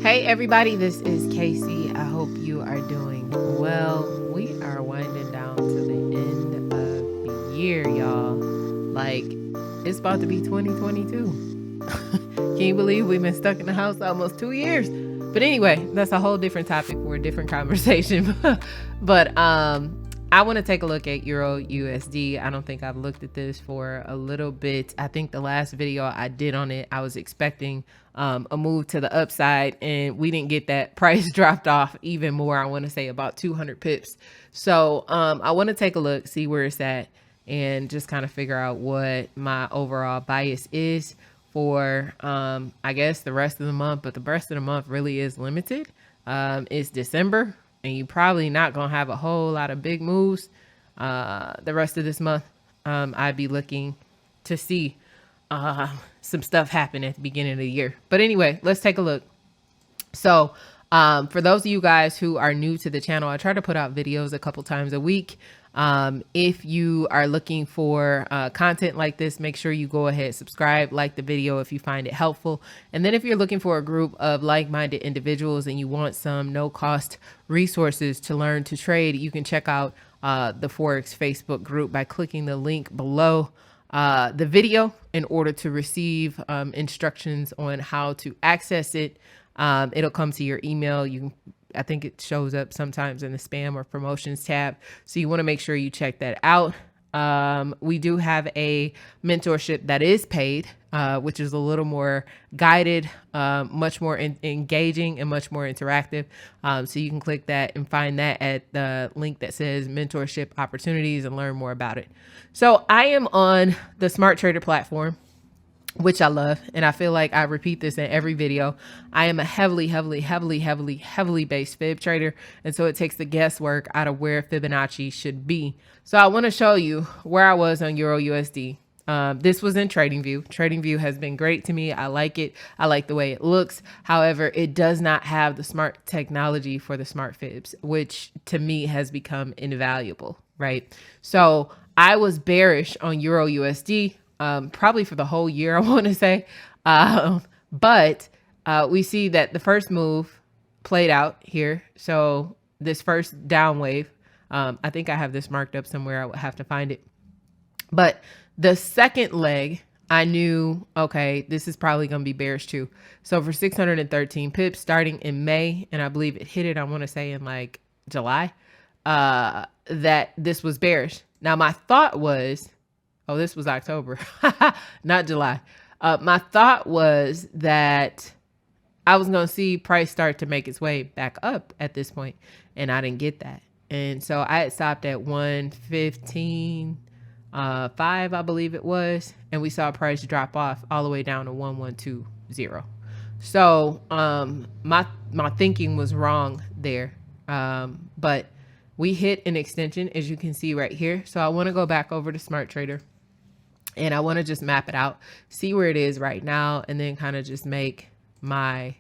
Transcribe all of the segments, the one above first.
Hey everybody, this is Casey. I hope you are doing well. We are winding down to the end of the year, y'all. Like, it's about to be 2022. Can you believe we've been stuck in the house almost 2 years? But anyway, that's a whole different topic for a different conversation. But I want to take a look at Euro USD. I don't think I've looked at this for a little bit. I think the last video I did on it, I was expecting a move to the upside, and we didn't get that. Price dropped off even more. I want to say about 200 pips. So I want to take a look, see where it's at, and just kind of figure out what my overall bias is for, I guess, the rest of the month. But the rest of the month really is limited. It's December, and you're probably not going to have a whole lot of big moves the rest of this month. I'd be looking to see some stuff happen at the beginning of the year. But anyway, let's take a look. So for those of you guys who are new to the channel, I try to put out videos a couple times a week. If you are looking for content like this, make sure you go ahead, subscribe, like the video if you find it helpful. And then if you're looking for a group of like-minded individuals and you want some no-cost resources to learn to trade, you can check out the Forex Facebook group by clicking the link below the video in order to receive instructions on how to access it. It'll come to your email. I think it shows up sometimes in the spam or promotions tab. So you want to make sure you check that out. We do have a mentorship that is paid, which is a little more guided, much more engaging and much more interactive. So you can click that and find that at the link that says mentorship opportunities and learn more about it. So I am on the Smart Trader platform, which I love. And I feel like I repeat this in every video. I am a heavily based fib trader. And so it takes the guesswork out of where Fibonacci should be. So I want to show you where I was on Euro USD. This was in TradingView. TradingView has been great to me. I like it. I like the way it looks. However, it does not have the smart technology for the smart fibs, which to me has become invaluable, right? So I was bearish on Euro USD. Probably for the whole year, I want to say. But we see that the first move played out here. So this first down wave, I think I have this marked up somewhere. I would have to find it. But the second leg, I knew, okay, this is probably going to be bearish too. So for 613 pips starting in May, and I believe it hit it, I want to say in like July, that this was bearish. Now my thought was, oh, this was October, not July. My thought was that I was going to see price start to make its way back up at this point, and I didn't get that. And so I had stopped at 115.5, I believe it was, and we saw price drop off all the way down to 1120. So my thinking was wrong there, but we hit an extension, as you can see right here. So I want to go back over to Smart Trader. And I want to just map it out, see where it is right now, and then kind of just make my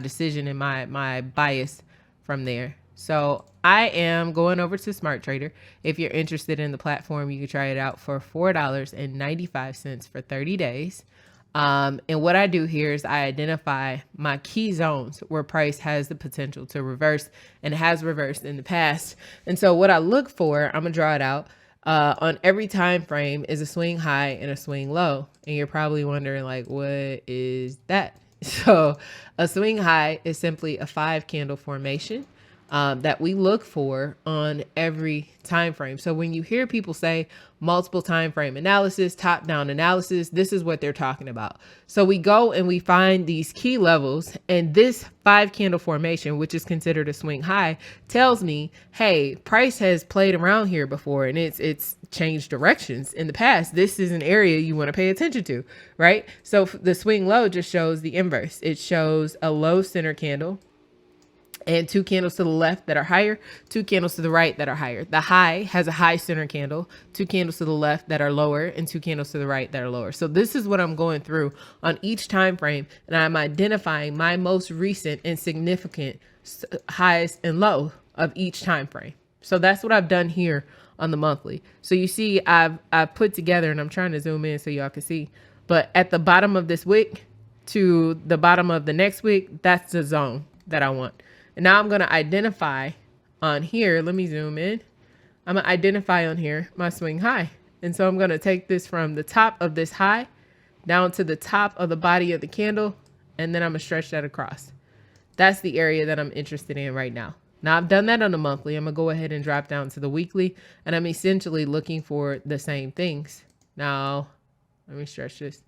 decision and my bias from there. So I am going over to Smart Trader. If you're interested in the platform, you can try it out for $4.95 for 30 days. And what I do here is I identify my key zones where price has the potential to reverse and has reversed in the past. And so what I look for, I'm gonna draw it out. On every time frame is a swing high and a swing low. And you're probably wondering, like, what is that? So a swing high is simply a 5 candle formation that we look for on every time frame. So when you hear people say multiple time frame analysis, top down analysis, this is what they're talking about. So we go and we find these key levels, and this 5 candle formation, which is considered a swing high, tells me, hey, price has played around here before and it's changed directions in the past. This is an area you want to pay attention to, right? So the swing low just shows the inverse. It shows a low center candle and 2 candles to the left that are higher, 2 candles to the right that are higher. The high has a high center candle, 2 candles to the left that are lower, and 2 candles to the right that are lower. So this is what I'm going through on each time frame, and I'm identifying my most recent and significant highs and low of each time frame. So that's what I've done here on the monthly. So you see, I've put together, and I'm trying to zoom in so y'all can see, but at the bottom of this wick, to the bottom of the next wick, that's the zone that I want. And now I'm going to identify on here. Let me zoom in. I'm going to identify on here my swing high. And so I'm going to take this from the top of this high down to the top of the body of the candle. And then I'm going to stretch that across. That's the area that I'm interested in right now. Now I've done that on the monthly. I'm going to go ahead and drop down to the weekly. And I'm essentially looking for the same things. Now, let me stretch this.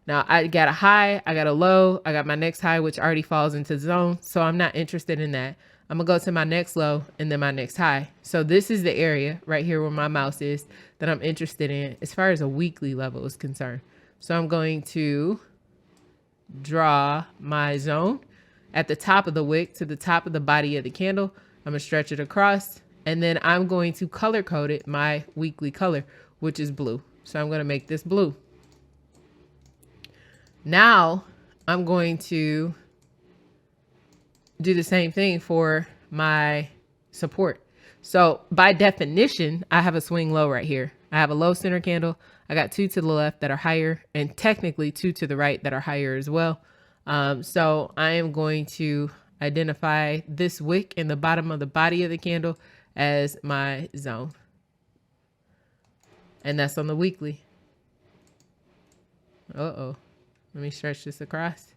Now I got a high, I got a low, I got my next high, which already falls into the zone. So I'm not interested in that. I'm gonna go to my next low and then my next high. So this is the area right here where my mouse is that I'm interested in as far as a weekly level is concerned. So I'm going to draw my zone at the top of the wick to the top of the body of the candle. I'm gonna stretch it across and then I'm going to color code it my weekly color, which is blue. So I'm gonna make this blue. Now I'm going to do the same thing for my support. So by definition, I have a swing low right here. I have a low center candle. I got 2 to the left that are higher and technically 2 to the right that are higher as well. So I am going to identify this wick in the bottom of the body of the candle as my zone. And that's on the weekly. Uh-oh. Let me stretch this across.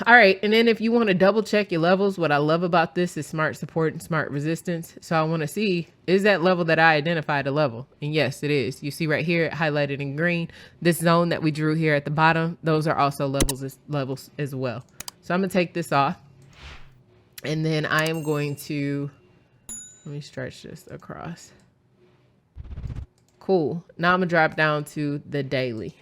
All right. And then if you want to double check your levels, what I love about this is smart support and smart resistance. So I want to see, is that level that I identified a level? And yes, it is. You see right here, highlighted in green, this zone that we drew here at the bottom, those are also levels as well. So I'm going to take this off and then I am going to, let me stretch this across. Cool. Now I'm going to drop down to the daily.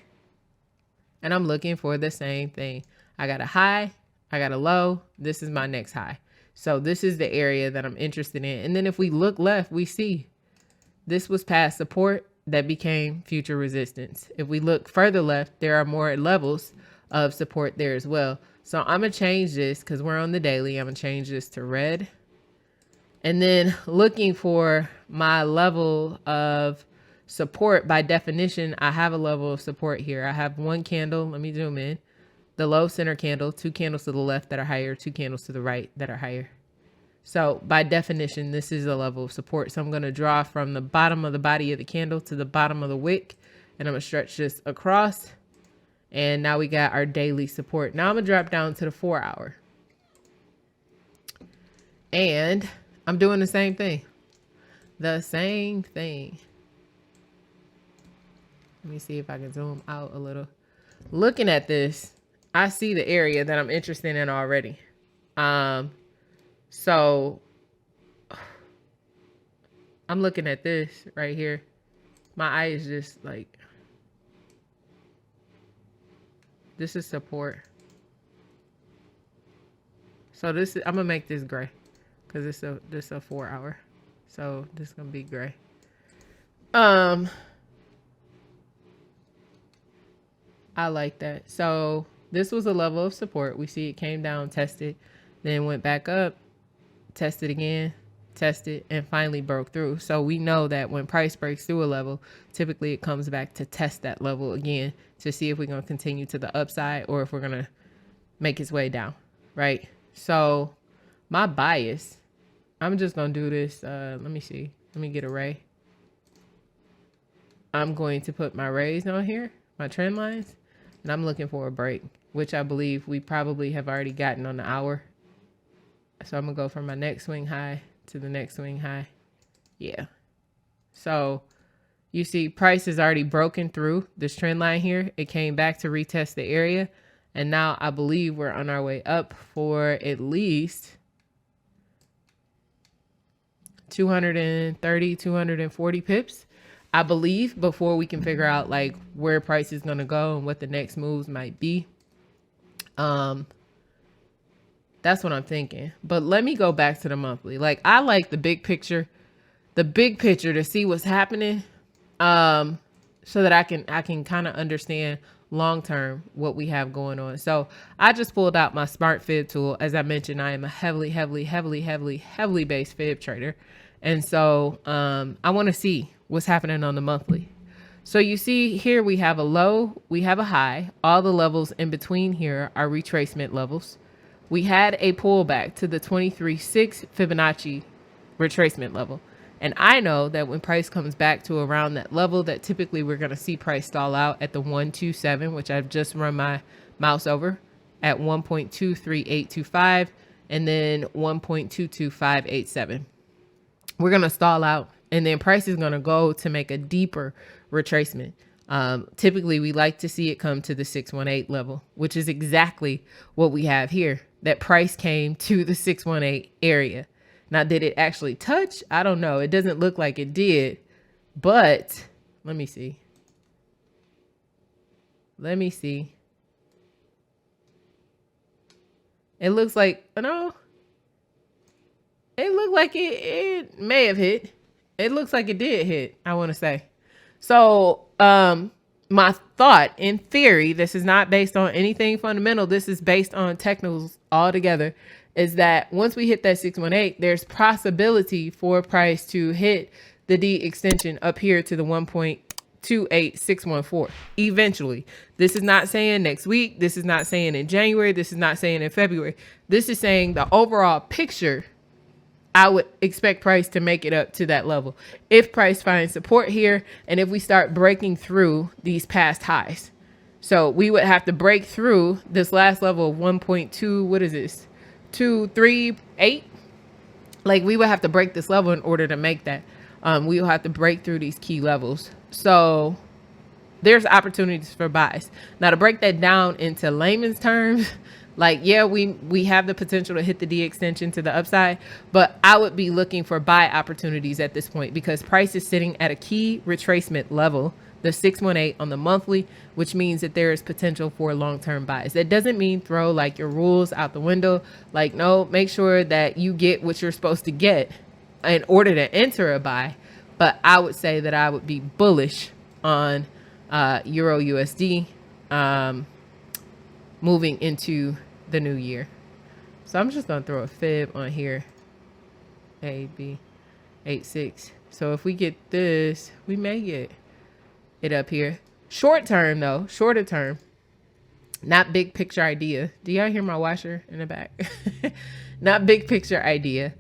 And I'm looking for the same thing. I got a high, I got a low. This is my next high. So this is the area that I'm interested in. And then if we look left, we see this was past support that became future resistance. If we look further left, there are more levels of support there as well. So I'm going to change this because we're on the daily. I'm going to change this to red. And then looking for my level of support, by definition, I have a level of support here. I have one candle. Let me zoom in. The low center candle, 2 candles to the left that are higher, 2 candles to the right that are higher. So by definition, this is a level of support. So I'm going to draw from the bottom of the body of the candle to the bottom of the wick. And I'm going to stretch this across. And now we got our daily support. Now I'm going to drop down to the 4 hour. And I'm doing the same thing. The same thing. Let me see if I can zoom out a little. Looking at this, I see the area that I'm interested in already. So I'm looking at this right here. My eye is just like, this is support. So this is, I'm gonna make this gray because this is a 4 hour. So this is gonna be gray. I like that. So this was a level of support. We see it came down, tested, then went back up, tested again, tested, and finally broke through. So we know that when price breaks through a level, typically it comes back to test that level again to see if we're going to continue to the upside or if we're going to make its way down, right? So my bias, I'm just going to do this. Let me see. Let me get a ray. I'm going to put my rays on here, my trend lines. And I'm looking for a break, which I believe we probably have already gotten on the hour. So I'm going to go from my next swing high to the next swing high. Yeah. So you see price has already broken through this trend line here. It came back to retest the area. And now I believe we're on our way up for at least 230, 240 pips. I believe, before we can figure out like where price is going to go and what the next moves might be. That's what I'm thinking. But let me go back to the monthly. Like I like the big picture to see what's happening. So that I can kind of understand long-term what we have going on. So I just pulled out my smart fib tool. As I mentioned, I am a heavily based fib trader. And so, I want to see what's happening on the monthly. So you see here we have a low, we have a high. All the levels in between here are retracement levels. We had a pullback to the 23.6 Fibonacci retracement level. And I know that when price comes back to around that level, that typically we're going to see price stall out at the 127, which I've just run my mouse over at 1.23825 and then 1.22587. We're going to stall out, and then price is going to go to make a deeper retracement. Typically, we like to see it come to the 618 level, which is exactly what we have here. That price came to the 618 area. Now, did it actually touch? I don't know. It doesn't look like it did, but let me see. Let me see. It looks like, no, it looked like it may have hit. It looks like it did hit, I want to say. So, my thought, in theory, this is not based on anything fundamental. This is based on technicals altogether, is that once we hit that 618, there's possibility for price to hit the D extension up here to the 1.28614 eventually. This is not saying next week. This is not saying in January. This is not saying in February. This is saying the overall picture. I would expect price to make it up to that level if price finds support here and if we start breaking through these past highs. So we would have to break through this last level of 1.2, what is this? 238. Like, we would have to break this level in order to make that. We will have to break through these key levels. So there's opportunities for buys. Now, to break that down into layman's terms, like, yeah, we have the potential to hit the D extension to the upside, but I would be looking for buy opportunities at this point because price is sitting at a key retracement level, the 618 on the monthly, which means that there is potential for long-term buys. That doesn't mean throw like your rules out the window. Like, no, make sure that you get what you're supposed to get in order to enter a buy. But I would say that I would be bullish on Euro USD moving into the new year. So I'm just going to throw a fib on here. AB 86. So if we get this, we may get it up here. Short term though, shorter term, not big picture idea. Do y'all hear my washer in the back? Not big picture idea.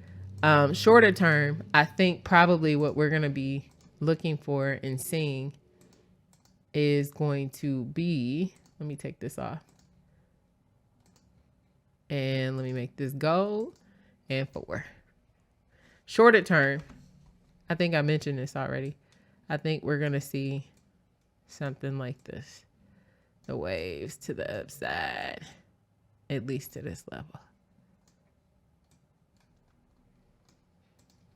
Shorter term, I think probably what we're going to be looking for and seeing is going to be, let me take this off. And let me make this gold and 4. Shorter term, I think I mentioned this already. I think we're going to see something like this. The waves to the upside, at least to this level.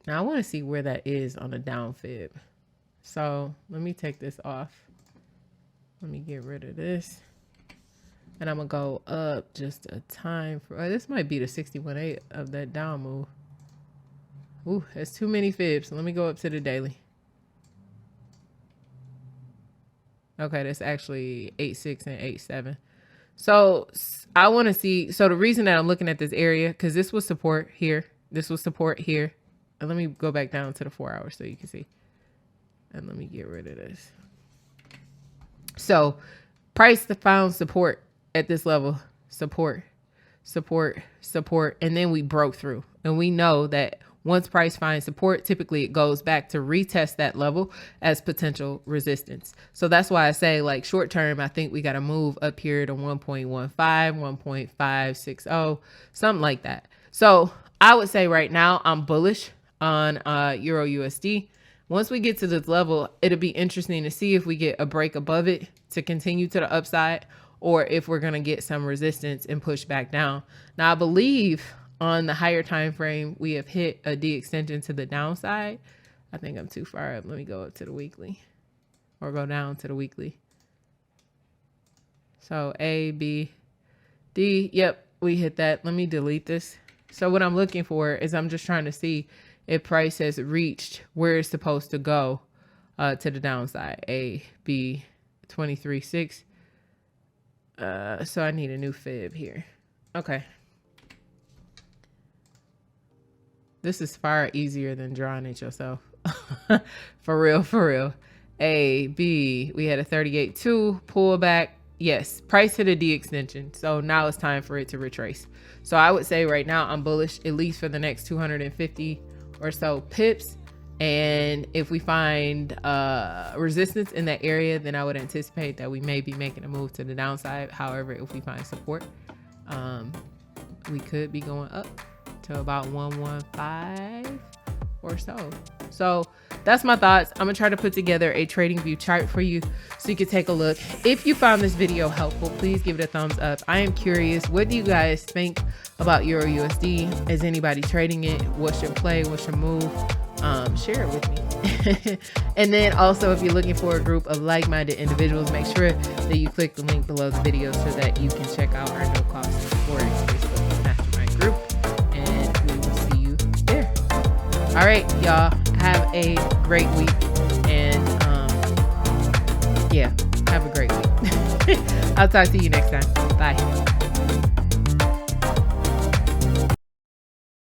Now I want to see where that is on a down fib. So let me take this off. Let me get rid of this. And I'm going to go up just a time. This might be the 61.8 of that down move. Ooh, that's too many fibs. So let me go up to the daily. Okay, that's actually 8.6 and 8.7. So I want to see. So the reason that I'm looking at this area, because this was support here. This was support here. And let me go back down to the 4 hours so you can see. And let me get rid of this. So price found support at this level. Support, support, support. And then we broke through. And we know that once price finds support, typically it goes back to retest that level as potential resistance. So that's why I say, like, short term, I think we got to move up here to 1.15, 1.560, something like that. So I would say right now I'm bullish on Euro USD. Once we get to this level, it'll be interesting to see if we get a break above it to continue to the upside, or if we're going to get some resistance and push back down. Now, I believe on the higher time frame, we have hit a D extension to the downside. I think I'm too far up. Let me go up to the weekly, or go down to the weekly. So A, B, D. Yep, we hit that. Let me delete this. So what I'm looking for is I'm just trying to see if price has reached where it's supposed to go to the downside. A, B, 23.6. So I need a new fib here. Okay. This is far easier than drawing it yourself. For real, for real. A, B, we had a 38.2 pullback. Yes, price hit a D extension. So now it's time for it to retrace. So I would say right now I'm bullish, at least for the next 250 or so pips. And if we find resistance in that area, then I would anticipate that we may be making a move to the downside. However, if we find support, we could be going up to about 115 or so. So that's my thoughts. I'm gonna try to put together a trading view chart for you so you can take a look. If you found this video helpful, please give it a thumbs up. I am curious, what do you guys think about EURUSD? Is anybody trading it? What's your play? What's your move? Share it with me. And then also, if you're looking for a group of like-minded individuals, make sure that you click the link below the video so that you can check out our no-cost Forex Facebook mastermind group, and we will see you there. All right, y'all, have a great week, and yeah, have a great week. I'll talk to you next time. Bye.